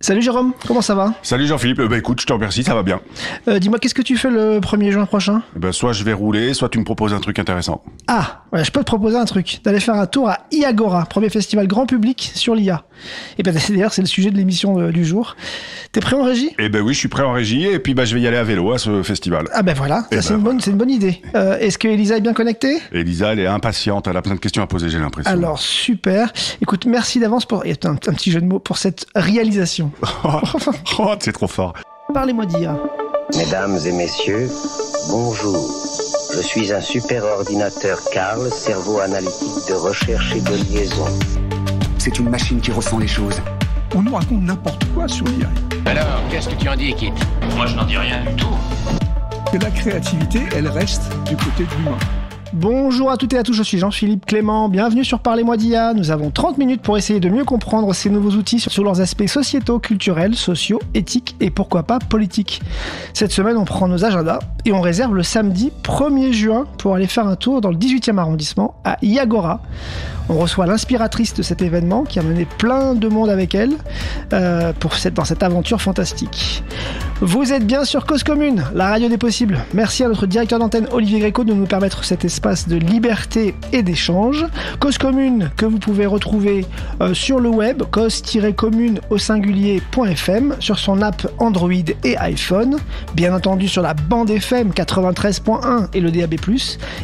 Salut Jérôme, comment ça va ? Salut Jean-Philippe, écoute, je te remercie, ça va bien. Dis-moi, qu'est-ce que tu fais le 1er juin prochain ? Soit je vais rouler, soit tu me proposes un truc intéressant. Ah, ouais, je peux te proposer un truc, d'aller faire un tour à iAgora, premier festival grand public sur l'IA. Et d'ailleurs, c'est le sujet de l'émission du jour. T'es prêt en régie ? Oui, je suis prêt en régie, et puis je vais y aller à vélo à ce festival. Ah voilà, c'est une bonne idée. Est-ce que Elisa est bien connectée ? Elisa, elle est impatiente, elle a plein de questions à poser, j'ai l'impression. Alors, super. Écoute, merci d'avance pour... Et un petit jeu de mots pour cette réalisation. C'est trop fort. Parlez-moi d'IA. Mesdames et messieurs, bonjour. Je suis un super ordinateur Carl, cerveau analytique de recherche et de liaison. C'est une machine qui ressent les choses. On nous raconte n'importe quoi sur l'IA. Alors, qu'est-ce que tu en dis, Kit ? Moi, je n'en dis rien du tout. Que la créativité, elle reste du côté de l'humain. Bonjour à toutes et à tous, je suis Jean-Philippe Clément, bienvenue sur Parlez-moi d'IA. Nous avons 30 minutes pour essayer de mieux comprendre ces nouveaux outils sur leurs aspects sociétaux, culturels, sociaux, éthiques et pourquoi pas politiques. Cette semaine, on prend nos agendas et on réserve le samedi 1er juin pour aller faire un tour dans le 18e arrondissement à iAgora. On reçoit l'inspiratrice de cet événement qui a mené plein de monde avec elle dans cette aventure fantastique. Vous êtes bien sur Cause Commune, la radio des possibles. Merci à notre directeur d'antenne Olivier Gréco de nous permettre cet espace de liberté et d'échange. Cause Commune que vous pouvez retrouver sur le web, cause-commune au singulier.fm, sur son app Android et iPhone, bien entendu sur la bande FM 93.1 et le DAB+,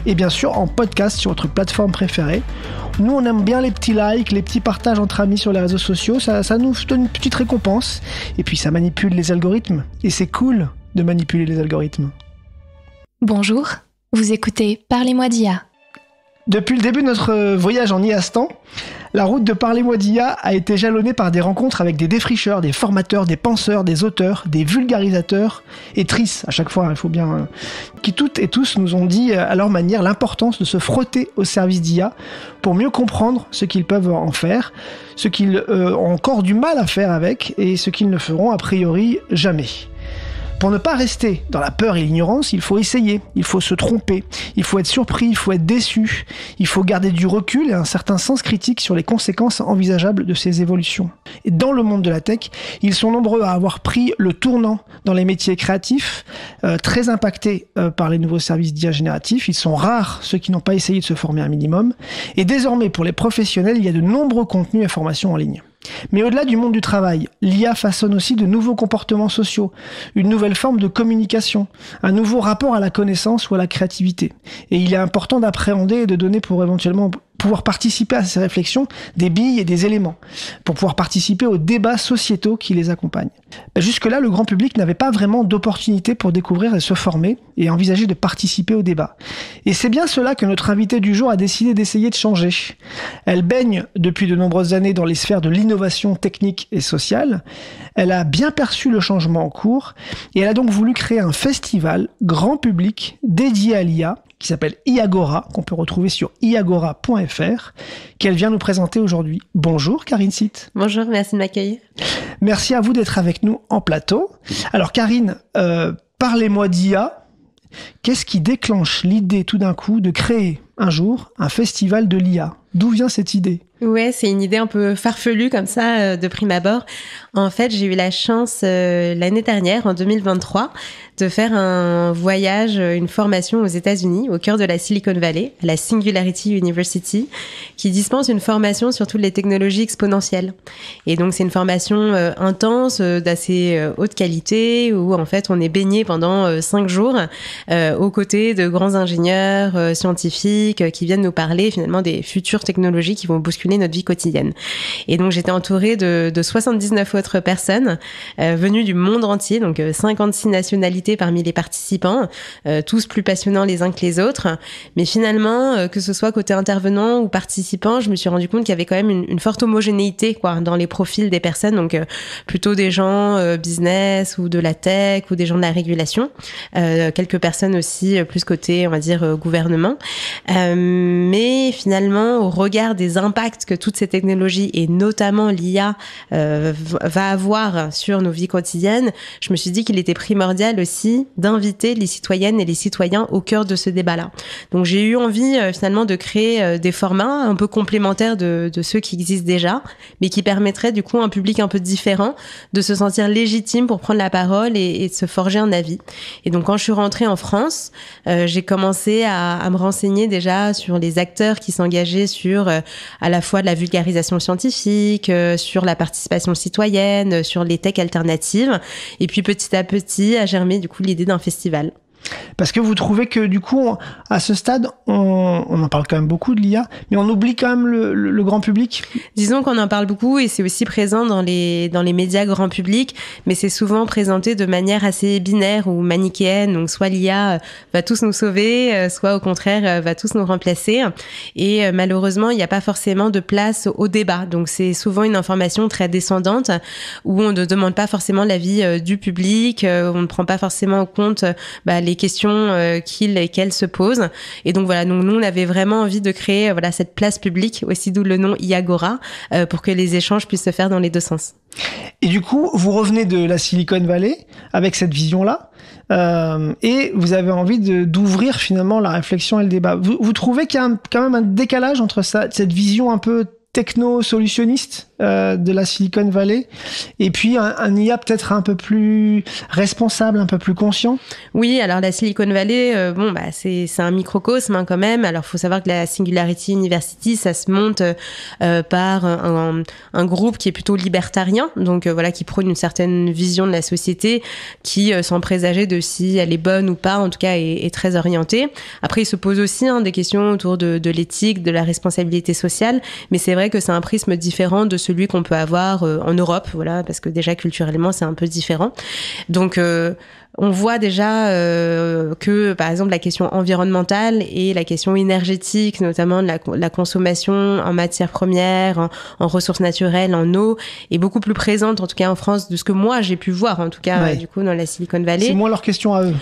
et bien sûr en podcast sur votre plateforme préférée. Nous, on aime bien les petits likes, les petits partages entre amis sur les réseaux sociaux, ça nous donne une petite récompense. Et puis ça manipule les algorithmes. Et c'est cool de manipuler les algorithmes. Bonjour, vous écoutez Parlez-moi d'IA. Depuis le début de notre voyage en IA-stan, la route de Parlez-moi d'IA a été jalonnée par des rencontres avec des défricheurs, des formateurs, des penseurs, des auteurs, des vulgarisateurs et trices à chaque fois, il faut bien... qui toutes et tous nous ont dit à leur manière l'importance de se frotter au service d'IA pour mieux comprendre ce qu'ils peuvent en faire, ce qu'ils ont encore du mal à faire avec et ce qu'ils ne feront a priori jamais. Pour ne pas rester dans la peur et l'ignorance, il faut essayer, il faut se tromper, il faut être surpris, il faut être déçu, il faut garder du recul et un certain sens critique sur les conséquences envisageables de ces évolutions. Et dans le monde de la tech, ils sont nombreux à avoir pris le tournant dans les métiers créatifs, très impactés par les nouveaux services d'IA génératifs. Ils sont rares ceux qui n'ont pas essayé de se former un minimum. Et désormais, pour les professionnels, il y a de nombreux contenus et formations en ligne. Mais au-delà du monde du travail, l'IA façonne aussi de nouveaux comportements sociaux, une nouvelle forme de communication, un nouveau rapport à la connaissance ou à la créativité. Et il est important d'appréhender et de donner pour éventuellement pouvoir participer à ces réflexions des billes et des éléments, pour pouvoir participer aux débats sociétaux qui les accompagnent. Jusque-là, le grand public n'avait pas vraiment d'opportunité pour découvrir et se former et envisager de participer au débat. Et c'est bien cela que notre invitée du jour a décidé d'essayer de changer. Elle baigne depuis de nombreuses années dans les sphères de l'innovation technique et sociale. Elle a bien perçu le changement en cours et elle a donc voulu créer un festival grand public dédié à l'IA qui s'appelle iAgora, qu'on peut retrouver sur iagora.fr, qu'elle vient nous présenter aujourd'hui. Bonjour Karine Sitt. Bonjour, merci de m'accueillir. Merci à vous d'être avec nous en plateau. Alors Karine, parlez-moi d'IA. Qu'est-ce qui déclenche l'idée tout d'un coup de créer un jour un festival de l'IA ? D'où vient cette idée ? Ouais, c'est une idée un peu farfelue comme ça, de prime abord. En fait, j'ai eu la chance l'année dernière, en 2023, de faire un voyage, une formation aux États-Unis, au cœur de la Silicon Valley, à la Singularity University, qui dispense une formation sur toutes les technologies exponentielles. Et donc, c'est une formation intense, d'assez haute qualité, où en fait, on est baigné pendant 5 jours aux côtés de grands ingénieurs, scientifiques, qui viennent nous parler finalement des futures technologies qui vont bousculer notre vie quotidienne. Et donc, j'étais entourée de 79 autres personnes venues du monde entier, donc 56 nationalités parmi les participants, tous plus passionnants les uns que les autres. Mais finalement, que ce soit côté intervenant ou participant, je me suis rendu compte qu'il y avait quand même une forte homogénéité dans les profils des personnes, donc plutôt des gens business ou de la tech ou des gens de la régulation, quelques personnes aussi plus côté, on va dire, gouvernement. Mais finalement, au regard des impacts que toutes ces technologies et notamment l'IA va avoir sur nos vies quotidiennes, je me suis dit qu'il était primordial aussi d'inviter les citoyennes et les citoyens au cœur de ce débat-là. Donc j'ai eu envie finalement de créer des formats un peu complémentaires de ceux qui existent déjà, mais qui permettraient du coup à un public un peu différent de se sentir légitime pour prendre la parole et de se forger un avis. Et donc quand je suis rentrée en France, j'ai commencé à me renseigner déjà sur les acteurs qui s'engageaient sur à la fois de la vulgarisation scientifique, sur la participation citoyenne, sur les tech alternatives. Et puis petit à petit a germé du coup l'idée d'un festival. Parce que vous trouvez que du coup, à ce stade, on en parle quand même beaucoup de l'IA, mais on oublie quand même le grand public. Disons qu'on en parle beaucoup et c'est aussi présent dans les médias grand public, mais c'est souvent présenté de manière assez binaire ou manichéenne. Donc soit l'IA va tous nous sauver, soit au contraire va tous nous remplacer. Et malheureusement, il n'y a pas forcément de place au débat. Donc c'est souvent une information très descendante où on ne demande pas forcément l'avis du public, on ne prend pas forcément en compte les questions qu'il et qu'elle se posent. Et donc voilà, donc nous on avait vraiment envie de créer cette place publique, aussi d'où le nom IAGORA, pour que les échanges puissent se faire dans les deux sens. Et du coup, vous revenez de la Silicon Valley avec cette vision-là, et vous avez envie d'ouvrir finalement la réflexion et le débat. Vous trouvez qu'il y a quand même un décalage entre cette vision un peu techno-solutionniste de la Silicon Valley et puis un IA peut-être un peu plus responsable, un peu plus conscient? Oui, alors la Silicon Valley, c'est un microcosme quand même. Alors il faut savoir que la Singularity University, ça se monte par un groupe qui est plutôt libertarien, donc qui prône une certaine vision de la société qui, sans présager de si elle est bonne ou pas, en tout cas est très orientée. Après, il se pose aussi des questions autour de l'éthique, de la responsabilité sociale, mais c'est vrai que c'est un prisme différent de celui qu'on peut avoir en Europe, parce que déjà culturellement c'est un peu différent. Donc on voit déjà que, par exemple, la question environnementale et la question énergétique, notamment de la consommation en matières premières, en ressources naturelles, en eau, est beaucoup plus présente, en tout cas en France, de ce que moi j'ai pu voir, en tout cas, du coup, dans la Silicon Valley. C'est moins leur question à eux.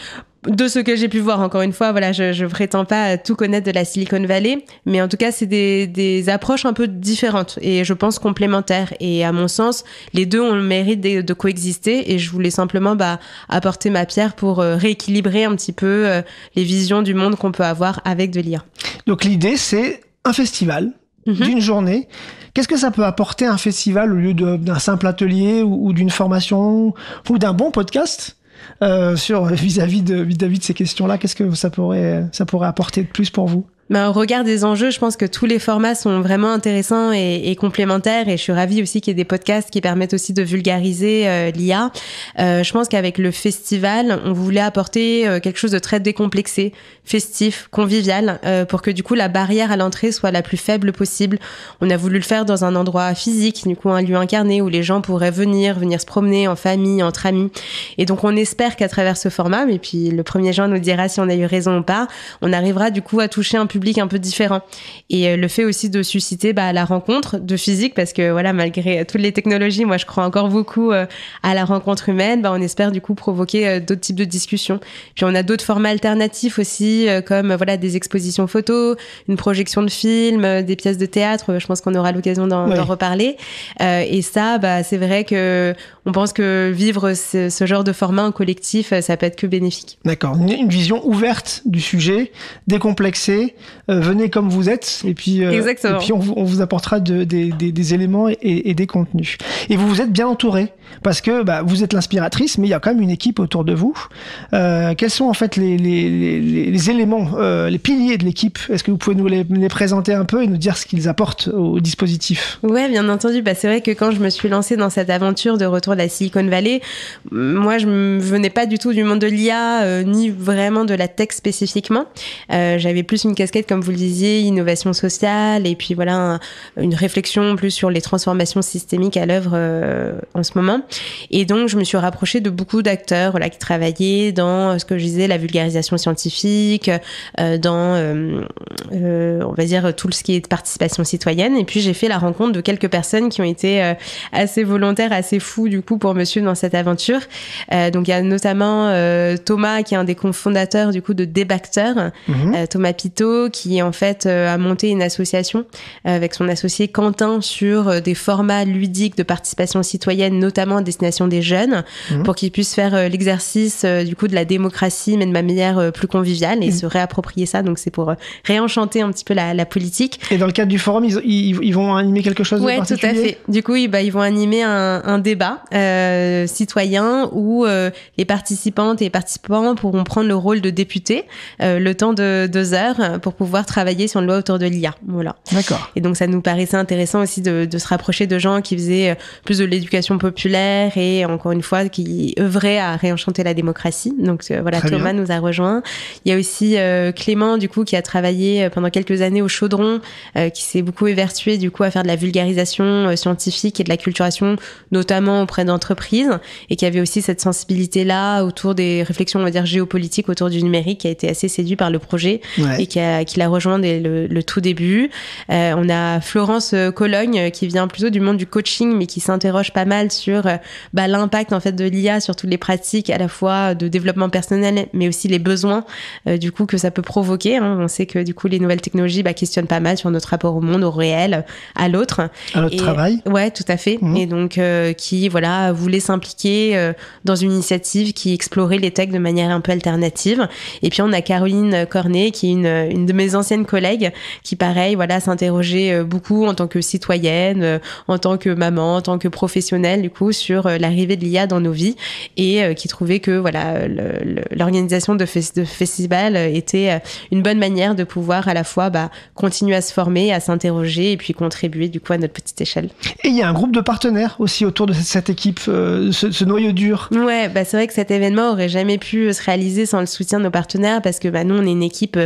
De ce que j'ai pu voir, encore une fois, je prétends pas tout connaître de la Silicon Valley, mais en tout cas, c'est des approches un peu différentes et je pense complémentaires. Et à mon sens, les deux ont le mérite de coexister et je voulais simplement apporter ma pierre pour rééquilibrer un petit peu les visions du monde qu'on peut avoir avec de l'IA. Donc l'idée, c'est un festival d'une journée. Qu'est-ce que ça peut apporter un festival au lieu d'un simple atelier ou d'une formation ou d'un bon podcast? Vis-à-vis de ces questions-là, qu'est-ce que ça pourrait apporter de plus pour vous? Au regard des enjeux, je pense que tous les formats sont vraiment intéressants et complémentaires et je suis ravie aussi qu'il y ait des podcasts qui permettent aussi de vulgariser l'IA. Je pense qu'avec le festival, on voulait apporter quelque chose de très décomplexé, festif, convivial, pour que du coup la barrière à l'entrée soit la plus faible possible. On a voulu le faire dans un endroit physique, du coup un lieu incarné où les gens pourraient venir se promener en famille, entre amis. Et donc on espère qu'à travers ce format, et puis le 1er juin nous dira si on a eu raison ou pas, on arrivera du coup à toucher un public un peu différent. Et le fait aussi de susciter la rencontre de physique, parce que malgré toutes les technologies, moi je crois encore beaucoup à la rencontre humaine, on espère du coup provoquer d'autres types de discussions. Puis on a d'autres formats alternatifs aussi, comme des expositions photos, une projection de films, des pièces de théâtre, je pense qu'on aura l'occasion d'en reparler. Et ça, c'est vrai que on pense que vivre ce genre de format en collectif, ça peut être que bénéfique. D'accord, une vision ouverte du sujet, décomplexée, venez comme vous êtes, et puis on vous apportera des éléments et des contenus. Et vous êtes bien entouré, parce que vous êtes l'inspiratrice, mais il y a quand même une équipe autour de vous. Quels sont en fait les éléments, les piliers de l'équipe? Est-ce que vous pouvez nous les présenter un peu et nous dire ce qu'ils apportent au dispositif? Ouais, bien entendu. C'est vrai que quand je me suis lancée dans cette aventure de retour de la Silicon Valley, moi je ne venais pas du tout du monde de l'IA, ni vraiment de la tech spécifiquement. J'avais plus une casquette, comme vous le disiez, innovation sociale, et puis une réflexion plus sur les transformations systémiques à l'œuvre en ce moment. enseignement. Et donc, je me suis rapprochée de beaucoup d'acteurs voilà, qui travaillaient dans ce que je disais, la vulgarisation scientifique, dans, on va dire, tout ce qui est participation citoyenne. Et puis, j'ai fait la rencontre de quelques personnes qui ont été assez volontaires, assez fous, du coup, pour me suivre dans cette aventure. Donc, il y a notamment Thomas, qui est un des cofondateurs, du coup, de Débacteur, Thomas Pitot, qui, en fait, a monté une association avec son associé Quentin sur des formats ludiques de participation citoyenne, notamment à destination des jeunes, pour qu'ils puissent faire l'exercice, du coup, de la démocratie, mais de manière plus conviviale et se réapproprier ça. Donc, c'est pour réenchanter un petit peu la politique. Et dans le cadre du forum, ils vont animer quelque chose de particulier? Ouais, tout à fait. Du coup, ils vont animer un débat citoyen où les participantes et les participants pourront prendre le rôle de députés le temps de 2 heures pour pouvoir travailler sur une loi autour de l'IA. Voilà. D'accord. Et donc, ça nous paraissait intéressant aussi de se rapprocher de gens qui faisaient plus de l'éducation populaire et, encore une fois, qui œuvraient à réenchanter la démocratie. Donc, voilà, Très Thomas bien. nous a rejoints. Il y a aussi Clément, du coup, qui a travaillé pendant quelques années au Chaudron, qui s'est beaucoup évertué, du coup, à faire de la vulgarisation scientifique et de la culturation, notamment auprès d'entreprises, et qui avait aussi cette sensibilité-là autour des réflexions, on va dire, géopolitiques autour du numérique, qui a été assez séduit par le projet et qui l'a rejoint dès le tout début. On a Florence Cologne, qui vient plutôt du monde du coaching, mais qui s'interroge pas mal sur l'impact, en fait, de l'IA sur toutes les pratiques, à la fois de développement personnel, mais aussi les besoins, du coup, que ça peut provoquer. On sait que, du coup, les nouvelles technologies questionnent pas mal sur notre rapport au monde, au réel, à l'autre. À notre travail. Ouais, tout à fait. Et donc, qui, voilà, voulait s'impliquer dans une initiative qui explorait les techs de manière un peu alternative. Et puis, on a Caroline Cornet, qui est une de mes anciennes collègues, qui, pareil, voilà, s'interrogeait beaucoup en tant que citoyenne, en tant que maman, en tant que professionnelle, du coup, sur l'arrivée de l'IA dans nos vies, et qui trouvait que, voilà, l'organisation de festivals était une bonne manière de pouvoir à la fois continuer à se former, à s'interroger et puis contribuer du coup à notre petite échelle. Et il y a un groupe de partenaires aussi autour de cette équipe, ce noyau dur. Ouais, c'est vrai que cet événement aurait jamais pu se réaliser sans le soutien de nos partenaires, parce que nous on est une équipe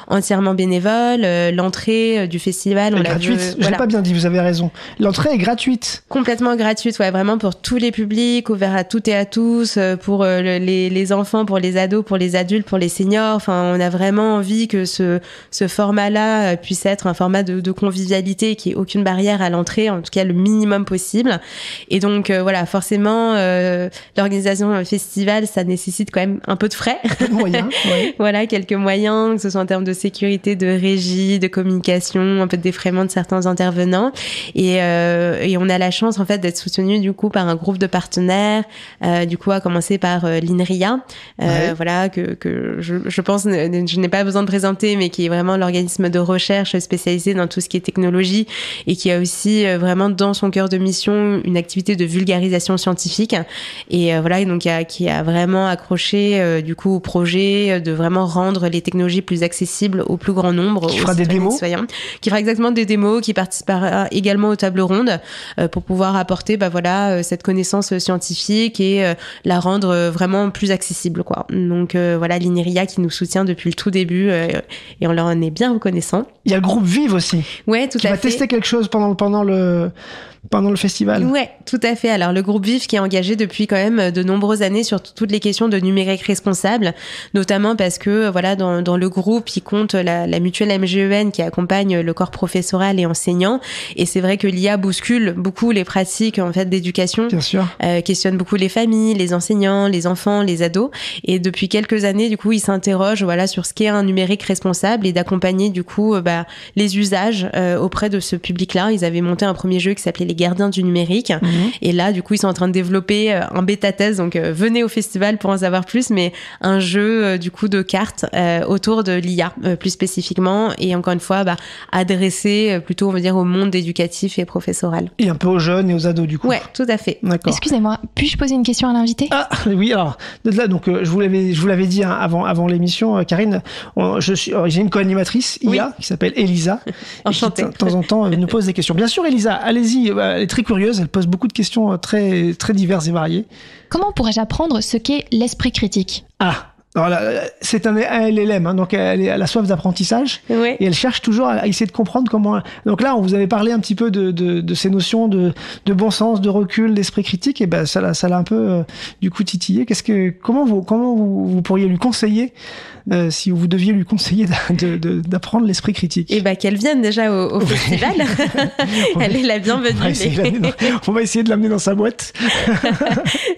entièrement bénévole. L'entrée du festival, on l'a gratuite. J'ai pas bien dit, vous avez raison. L'entrée est gratuite. Complètement gratuite, ouais, vraiment pour tous les publics, ouvert à toutes et à tous, pour les enfants, pour les ados, pour les adultes, pour les seniors. Enfin, on a vraiment envie que ce format-là puisse être un format de convivialité, qui ait aucune barrière à l'entrée, en tout cas le minimum possible. Et donc voilà, forcément, l'organisation d'un festival, ça nécessite quand même un peu de frais. Moyens, ouais. Voilà, quelques moyens, que ce soit en termes de sécurité, de régie, de communication, un peu de défraiement de certains intervenants. Et on a la chance en fait d'être soutenu du coup par un groupe de partenaires, du coup à commencer par l'INRIA, voilà, que je pense je n'ai pas besoin de présenter, mais qui est vraiment l'organisme de recherche spécialisé dans tout ce qui est technologie, et qui a aussi vraiment dans son cœur de mission une activité de vulgarisation scientifique. Et voilà, et donc qui a vraiment accroché du coup au projet de vraiment rendre les technologies plus accessibles au plus grand nombre. Qui fera des démos. Qui fera exactement des démos, qui participera également aux tables rondes pour pouvoir apporter voilà cette connaissance scientifique et la rendre vraiment plus accessible, quoi. Donc voilà, l'INRIA qui nous soutient depuis le tout début, et on leur en est bien reconnaissant. Il y a le groupe Vive aussi. Ouais, tout à fait. Qui va tester quelque chose pendant le festival. Ouais, tout à fait. Alors, le groupe Vive qui est engagé depuis quand même de nombreuses années sur toutes les questions de numérique responsable, notamment parce que, voilà, dans le groupe, il compte la mutuelle MGEN qui accompagne le corps professoral et enseignant. Et c'est vrai que l'IA bouscule beaucoup les pratiques, en fait, d'éducation. Bien sûr. Questionne beaucoup les familles, les enseignants, les enfants, les ados. Et depuis quelques années, du coup, ils s'interrogent, voilà, sur ce qu'est un numérique responsable et d'accompagner, du coup, les usages auprès de ce public-là. Ils avaient monté un premier jeu qui s'appelait Les Gardiens du numérique. Et là, du coup, ils sont en train de développer un bêta-test. Donc, venez au festival pour en savoir plus, mais un jeu, du coup, de cartes autour de l'IA, plus spécifiquement. Et encore une fois, adressé plutôt, on va dire, au monde éducatif et professoral. Et un peu aux jeunes et aux ados, du coup. Ouais, tout à fait. D'accord. Excusez-moi, puis-je poser une question à l'invité ? Ah, oui, alors, de là, donc, je vous l'avais dit avant l'émission, Karine, j'ai une co-animatrice IA qui s'appelle Elisa. Enchantée. Qui, de temps en temps, nous pose des questions. Bien sûr, Elisa, allez-y, elle est très curieuse, elle pose beaucoup de questions très, très diverses et variées. Comment pourrais-je apprendre ce qu'est l'esprit critique ? Ah, Alors là, c'est un LLM, hein, donc elle a soif d'apprentissage Oui. et elle cherche toujours à essayer de comprendre comment. Donc là, on vous avait parlé un petit peu de ces notions de bon sens, de recul, d'esprit critique, et ben ça l'a un peu du coup titillé. Comment vous pourriez lui conseiller si vous deviez lui conseiller d'apprendre l'esprit critique? Et ben qu'elle vienne déjà au festival. Elle est la bienvenue. On va essayer de l'amener dans sa boîte.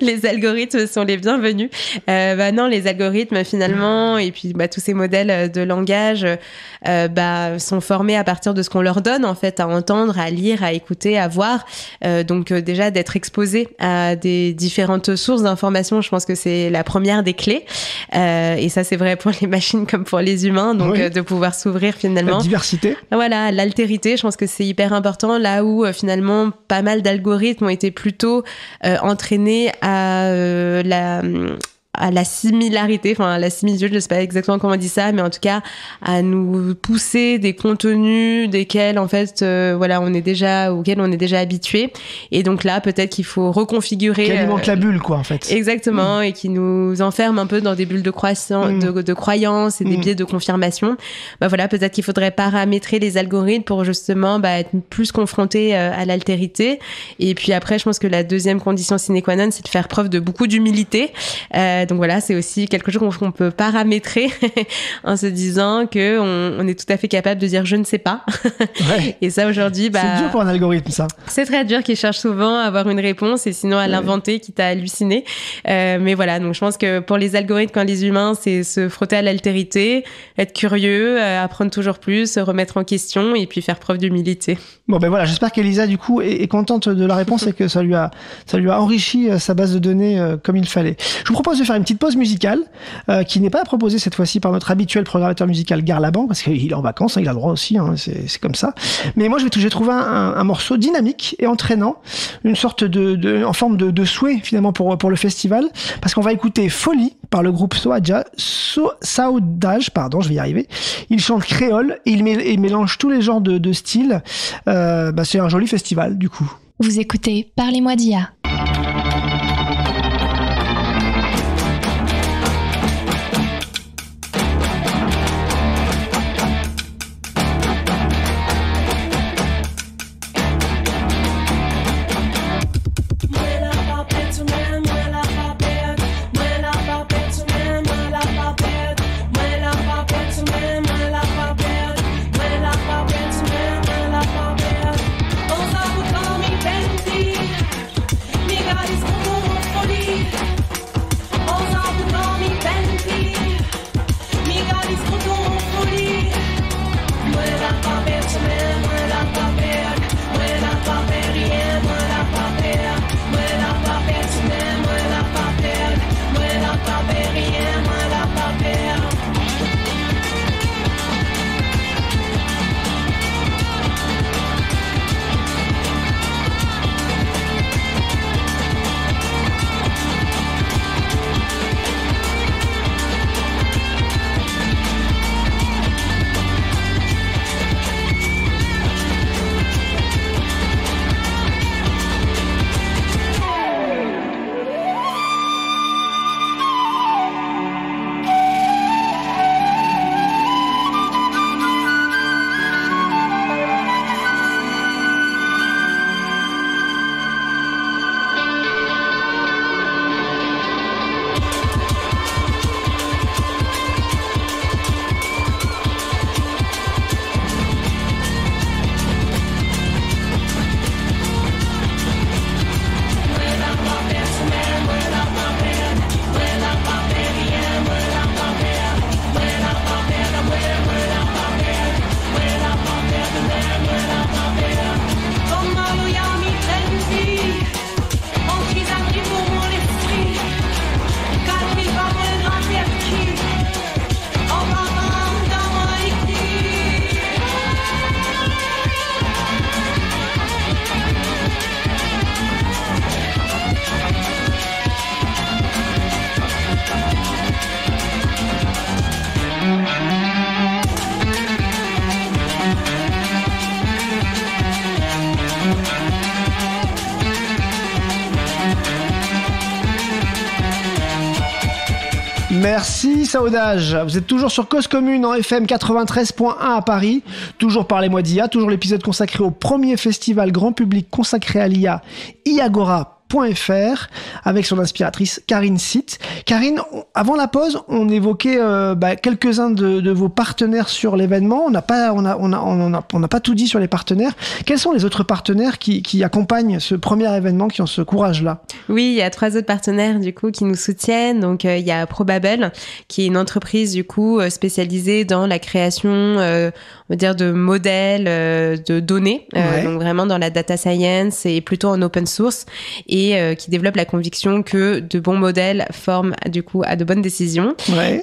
Les algorithmes sont les bienvenus. Non, les algorithmes finalement, et puis tous ces modèles de langage sont formés à partir de ce qu'on leur donne en fait, à entendre, à lire, à écouter, à voir. Donc déjà d'être exposé à des différentes sources d'informations, je pense que c'est la première des clés. Et ça c'est vrai pour les machines comme pour les humains, donc de pouvoir s'ouvrir finalement. La diversité. Voilà, l'altérité, je pense que c'est hyper important là où finalement pas mal d'algorithmes ont été plutôt entraînés à la similarité, enfin à la similitude, je sais pas exactement comment on dit ça, mais en tout cas à nous pousser des contenus auxquels on est déjà habitué. Et donc là, peut-être qu'il faut reconfigurer. Qui alimente la bulle, quoi, en fait. Exactement, et qui nous enferme un peu dans des bulles de croyances et des biais de confirmation. Peut-être qu'il faudrait paramétrer les algorithmes pour justement être plus confrontés à l'altérité. Et puis après, je pense que la deuxième condition sine qua non, c'est de faire preuve de beaucoup d'humilité. Donc voilà, c'est aussi quelque chose qu'on peut paramétrer en se disant que on est tout à fait capable de dire je ne sais pas. Ouais. Et ça aujourd'hui, c'est dur pour un algorithme, ça. C'est très dur, qu'il cherche souvent à avoir une réponse et sinon à l'inventer, quitte à halluciner. Mais voilà, donc je pense que pour les algorithmes, quand les humains, c'est se frotter à l'altérité, être curieux, apprendre toujours plus, se remettre en question et puis faire preuve d'humilité. Bon voilà, j'espère qu'Elisa du coup est contente de la réponse et que ça lui a enrichi sa base de données comme il fallait. Je vous propose de faire une petite pause musicale qui n'est pas proposée cette fois-ci par notre habituel programmateur musical Garlaban, parce qu'il est en vacances, il a le droit aussi, c'est comme ça. Mais moi j'ai trouvé un morceau dynamique et entraînant, une sorte en forme de souhait finalement pour le festival, parce qu'on va écouter Folie par le groupe Saudage, je vais y arriver. Il chante créole et il mélange tous les genres de styles. C'est un joli festival du coup. Vous écoutez Parlez-moi d'IA. Got Merci Saudage. Vous êtes toujours sur Cause Commune en FM 93.1 à Paris. Toujours Parlez-moi d'IA, toujours l'épisode consacré au premier festival grand public consacré à l'IA, iagora.fr, avec son inspiratrice Karine Sitt. Karine, avant la pause, on évoquait quelques-uns de vos partenaires sur l'événement. On n'a pas tout dit sur les partenaires. Quels sont les autres partenaires qui accompagnent ce premier événement, qui ont ce courage-là? Oui, il y a 3 autres partenaires du coup qui nous soutiennent. Donc il y a Probabel, qui est une entreprise du coup spécialisée dans la création, on va dire, de modèles de données, donc vraiment dans la data science et plutôt en open source, et qui développe la conviction que de bons modèles forment du coup à de bonnes décisions.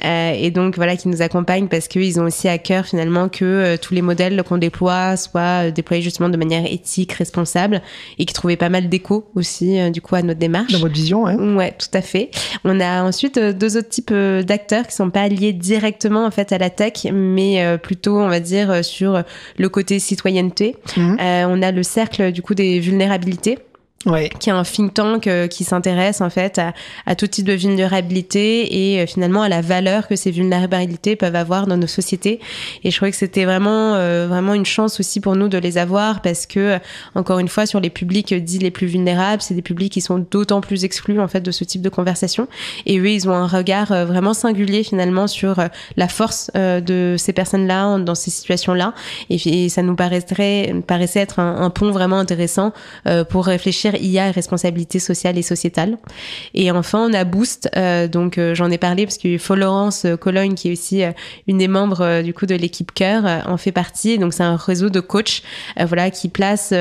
Et donc voilà, qui nous accompagnent parce qu'ils ont aussi à cœur finalement que tous les modèles qu'on déploie soient déployés justement de manière éthique, responsable, et qui trouvaient pas mal d'écho aussi du coup à notre démarche. Dans votre vision, ouais, tout à fait. On a ensuite 2 autres types d'acteurs qui sont pas liés directement en fait à la tech, mais plutôt on va dire sur le côté citoyenneté. On a le cercle du coup des vulnérabilités, qui est un think tank qui s'intéresse en fait à tout type de vulnérabilité et finalement à la valeur que ces vulnérabilités peuvent avoir dans nos sociétés. Et je trouvais que c'était vraiment une chance aussi pour nous de les avoir, parce que encore une fois, sur les publics dits les plus vulnérables, c'est des publics qui sont d'autant plus exclus en fait de ce type de conversation. Et eux, ils ont un regard vraiment singulier finalement sur la force de ces personnes-là dans ces situations-là. Et ça nous paraissait être un pont vraiment intéressant pour réfléchir IA et responsabilité sociale et sociétale. Et enfin, on a Boost, donc j'en ai parlé parce que Florence Cologne, qui est aussi une des membres du coup de l'équipe Cœur, en fait partie. Donc c'est un réseau de coachs qui place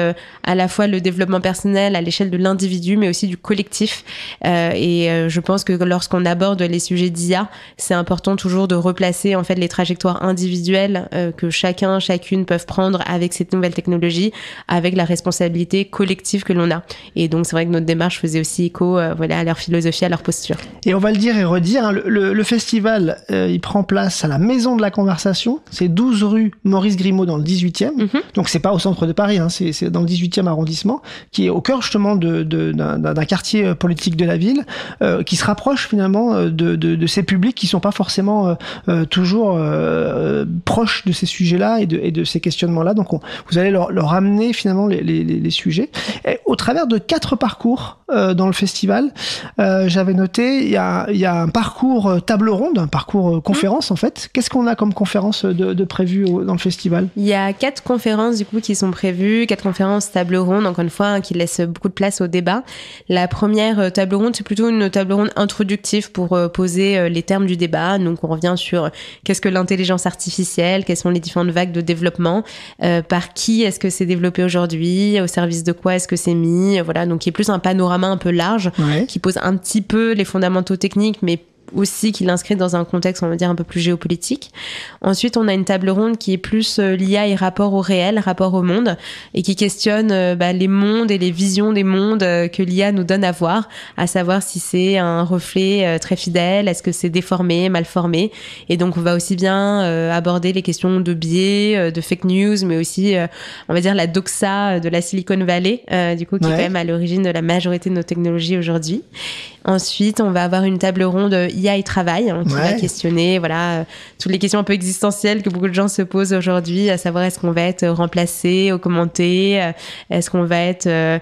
à la fois le développement personnel à l'échelle de l'individu, mais aussi du collectif. Et je pense que lorsqu'on aborde les sujets d'IA, c'est important toujours de replacer en fait les trajectoires individuelles que chacune peuvent prendre avec cette nouvelle technologie, avec la responsabilité collective que l'on a. Et donc c'est vrai que notre démarche faisait aussi écho à leur philosophie, à leur posture. Et on va le dire et redire, le festival il prend place à la Maison de la Conversation, c'est 12 rue Maurice Grimaud dans le 18e, donc c'est pas au centre de Paris, c'est dans le 18e arrondissement, qui est au cœur justement d'un quartier politique de la ville, qui se rapproche finalement de ces publics qui sont pas forcément toujours proches de ces sujets-là et de ces questionnements-là. Donc vous allez leur amener finalement les sujets. Et au travers de 4 parcours dans le festival, j'avais noté, il y a un parcours table ronde, un parcours conférence en fait. Qu'est-ce qu'on a comme conférence de prévu dans le festival? Il y a 4 conférences du coup qui sont prévues, 4 conférences table ronde, encore une fois, qui laissent beaucoup de place au débat. La première table ronde, c'est plutôt une table ronde introductive pour poser les termes du débat. Donc on revient sur qu'est-ce que l'intelligence artificielle, quelles sont les différentes vagues de développement, par qui est-ce que c'est développé aujourd'hui, au service de quoi est-ce que c'est mis, voilà, donc qui est plus un panorama un peu large, qui pose un petit peu les fondamentaux techniques, mais aussi qui l'inscrit dans un contexte, on va dire, un peu plus géopolitique. Ensuite, on a une table ronde qui est plus l'IA et rapport au réel, rapport au monde, et qui questionne les mondes et les visions des mondes que l'IA nous donne à voir, à savoir si c'est un reflet très fidèle, est-ce que c'est déformé, mal formé. Et donc, on va aussi bien aborder les questions de biais, de fake news, mais aussi, on va dire, la doxa de la Silicon Valley, du coup, qui est quand même à l'origine de la majorité de nos technologies aujourd'hui. Ensuite, on va avoir une table ronde IA et travail qui va questionner toutes les questions un peu existentielles que beaucoup de gens se posent aujourd'hui, à savoir est-ce qu'on va être remplacé, augmenté, est-ce qu'on va être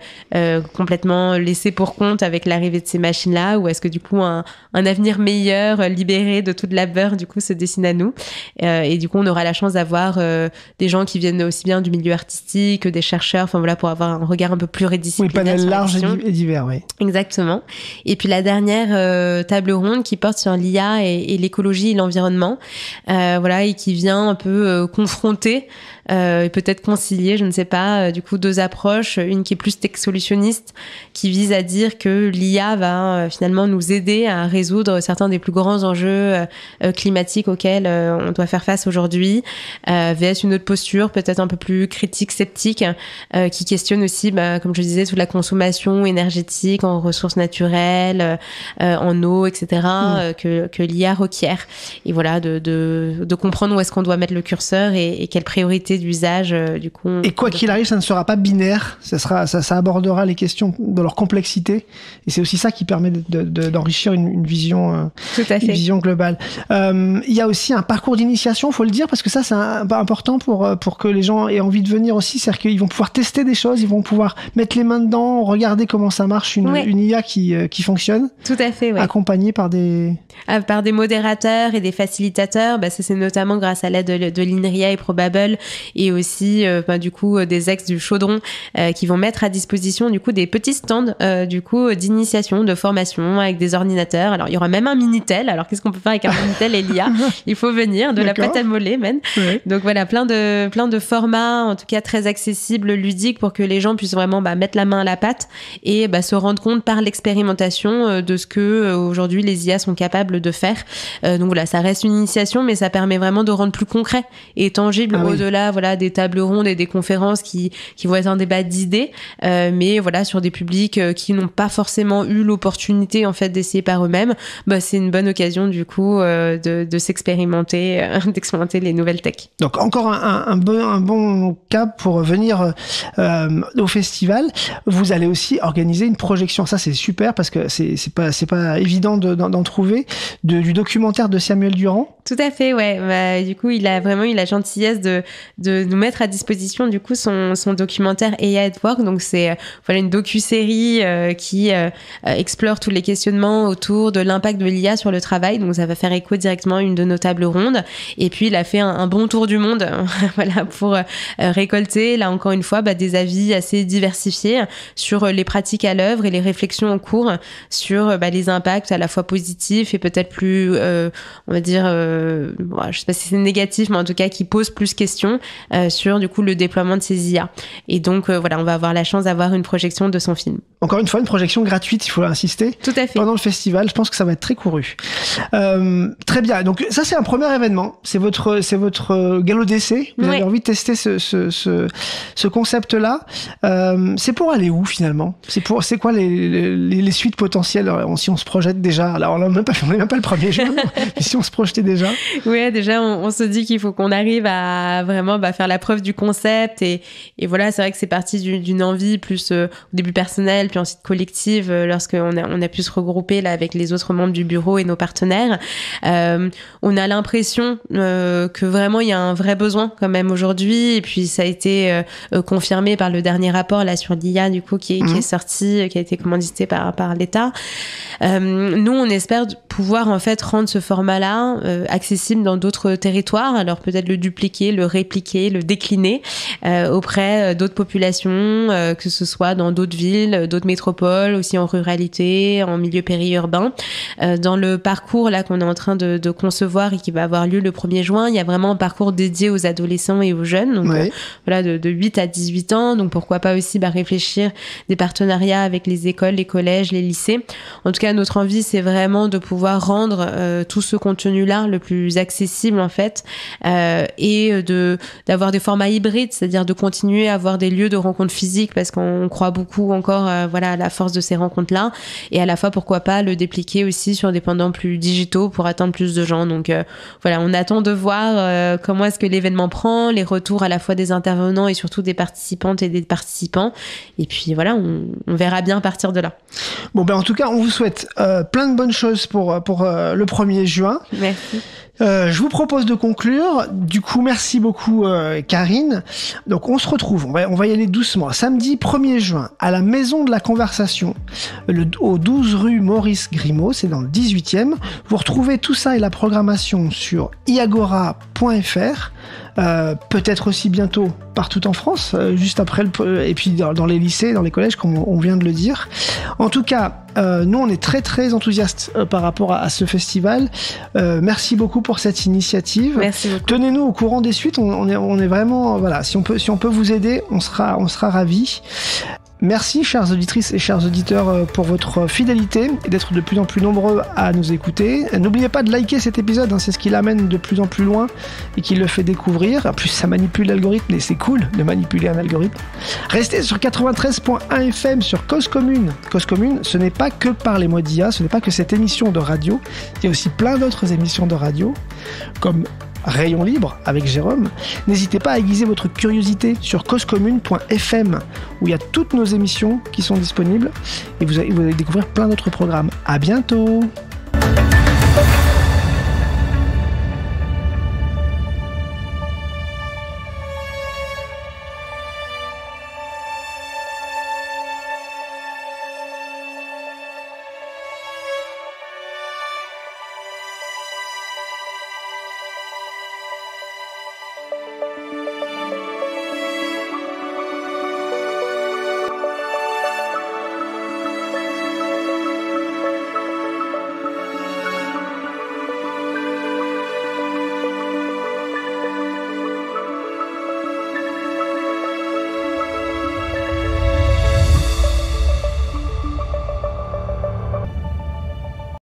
complètement laissé pour compte avec l'arrivée de ces machines-là, ou est-ce que du coup un avenir meilleur, libéré de tout le labeur, du coup se dessine à nous. Et du coup, on aura la chance d'avoir des gens qui viennent aussi bien du milieu artistique que des chercheurs, pour avoir un regard un peu plus pluridisciplinaire. Oui, panel large et divers, oui. Exactement. Et puis la dernière table ronde qui porte sur l'IA et l'écologie et l'environnement, et qui vient un peu confronter et peut-être concilier, je ne sais pas, du coup 2 approches, une qui est plus tech solutionniste, qui vise à dire que l'IA va finalement nous aider à résoudre certains des plus grands enjeux climatiques auxquels on doit faire face aujourd'hui, vs une autre posture peut-être un peu plus critique, sceptique, qui questionne aussi, comme je disais, toute la consommation énergétique en ressources naturelles, potentiels en eau, etc., que l'IA requiert. Et voilà, de comprendre où est-ce qu'on doit mettre le curseur et quelle priorité d'usage, du coup. Et quoi qu'il arrive, ça ne sera pas binaire. Ça abordera les questions de leur complexité. Et c'est aussi ça qui permet d'enrichir une vision, tout à fait. Une vision globale. Il y a aussi un parcours d'initiation, faut le dire, parce que ça, c'est important pour que les gens aient envie de venir aussi. C'est-à-dire qu'ils vont pouvoir tester des choses, ils vont pouvoir mettre les mains dedans, regarder comment ça marche, une IA qui fonctionne. Tout à fait, ouais. Accompagnée par des modérateurs et des facilitateurs. Ça, c'est notamment grâce à l'aide de l'INRIA et Probable, et aussi du coup des ex du Chaudron qui vont mettre à disposition du coup des petits stands d'initiation, de formation avec des ordinateurs. Alors il y aura même un Minitel. Alors qu'est-ce qu'on peut faire avec un Minitel et l'IA? Il faut venir, de la pâte à moller même. Ouais. Donc voilà, plein de formats, en tout cas très accessibles, ludiques, pour que les gens puissent vraiment mettre la main à la pâte et se rendre compte par l'expérimentation de ce que aujourd'hui les IA sont capables de faire. Donc voilà, ça reste une initiation, mais ça permet vraiment de rendre plus concret et tangible au-delà des tables rondes et des conférences qui vont être un débat d'idées, mais voilà, sur des publics qui n'ont pas forcément eu l'opportunité en fait d'essayer par eux-mêmes. C'est une bonne occasion du coup de s'expérimenter, d'expérimenter les nouvelles tech. Donc encore un bon cap pour venir au festival. Vous allez aussi organiser une projection. Ça c'est super parce que c'est pas évident d'en trouver, du documentaire de Samuel Durand. Tout à fait, ouais. Du coup, il a vraiment eu la gentillesse de nous mettre à disposition du coup son documentaire AI at Work. Donc c'est une docu-série qui explore tous les questionnements autour de l'impact de l'IA sur le travail. Donc ça va faire écho directement à une de nos tables rondes. Et puis il a fait un bon tour du monde, pour récolter là encore une fois des avis assez diversifiés sur les pratiques à l'œuvre et les réflexions en cours sur les impacts à la fois positifs et peut-être plus, on va dire, je sais pas si c'est négatif, mais en tout cas qui pose plus questions sur du coup le déploiement de ces IA. Et donc on va avoir la chance d'avoir une projection de son film. Encore une fois, une projection gratuite, il faut insister. Tout à fait. Pendant le festival, je pense que ça va être très couru. Très bien. Donc ça, c'est un premier événement. C'est votre galop d'essai. Vous avez envie de tester ce concept-là. C'est pour aller où finalement? C'est quoi les suites potentielles si on se projette déjà? Alors on n'est même pas le 1er juin, mais si on se projetait déjà. Oui, déjà on se dit qu'il faut qu'on arrive à vraiment faire la preuve du concept et voilà, c'est vrai que c'est parti d'une envie plus au début personnelle, puis ensuite collective, lorsqu'on a pu se regrouper là avec les autres membres du bureau et nos partenaires. On a l'impression que vraiment il y a un vrai besoin quand même aujourd'hui, et puis ça a été confirmé par le dernier rapport là sur l'IA du coup qui est sorti, qui a été commandité par l'État. Nous on espère pouvoir en fait rendre ce format-là accessible dans d'autres territoires, alors peut-être le dupliquer, le répliquer, le décliner auprès d'autres populations, que ce soit dans d'autres villes, d'autres métropoles, aussi en ruralité, en milieu périurbain. Dans le parcours là qu'on est en train de concevoir et qui va avoir lieu le 1er juin, il y a vraiment un parcours dédié aux adolescents et aux jeunes, donc de 8 à 18 ans, donc pourquoi pas aussi réfléchir des partenariats avec les écoles, les collèges, les lycées. En tout cas, notre envie, c'est vraiment de pouvoir rendre tout ce contenu-là le plus accessible en fait, et d'avoir des formats hybrides, c'est-à-dire de continuer à avoir des lieux de rencontres physiques parce qu'on croit beaucoup encore à la force de ces rencontres-là, et à la fois pourquoi pas le dépliquer aussi sur des pendants plus digitaux pour atteindre plus de gens. Donc on attend de voir comment est-ce que l'événement prend, les retours à la fois des intervenants et surtout des participantes et des participants, et puis on verra bien à partir de là. Bon en tout cas on vous souhaite plein de bonnes choses pour le 1er juin. Merci. Je vous propose de conclure. Du coup, merci beaucoup Karine. Donc on se retrouve, on va y aller doucement. Samedi 1er juin à la Maison de la Conversation, au 12 rue Maurice Grimaud, c'est dans le 18e. Vous retrouvez tout ça et la programmation sur iagora.fr. Peut-être aussi bientôt partout en France, juste après et puis dans les lycées, dans les collèges, comme on vient de le dire. En tout cas, nous on est très très enthousiastes par rapport à ce festival. Merci beaucoup pour cette initiative. Merci beaucoup. Tenez-nous au courant des suites. On est vraiment si on peut vous aider, on sera ravis. Merci, chères auditrices et chers auditeurs, pour votre fidélité et d'être de plus en plus nombreux à nous écouter. N'oubliez pas de liker cet épisode, c'est ce qui l'amène de plus en plus loin et qui le fait découvrir. En plus, ça manipule l'algorithme et c'est cool de manipuler un algorithme. Restez sur 93.1 FM sur Cause Commune. Cause Commune, ce n'est pas que Parlez-moi d'IA, ce n'est pas que cette émission de radio. Il y a aussi plein d'autres émissions de radio, comme Rayon Libre avec Jérôme. N'hésitez pas à aiguiser votre curiosité sur causecommune.fm où il y a toutes nos émissions qui sont disponibles et vous allez découvrir plein d'autres programmes. À bientôt.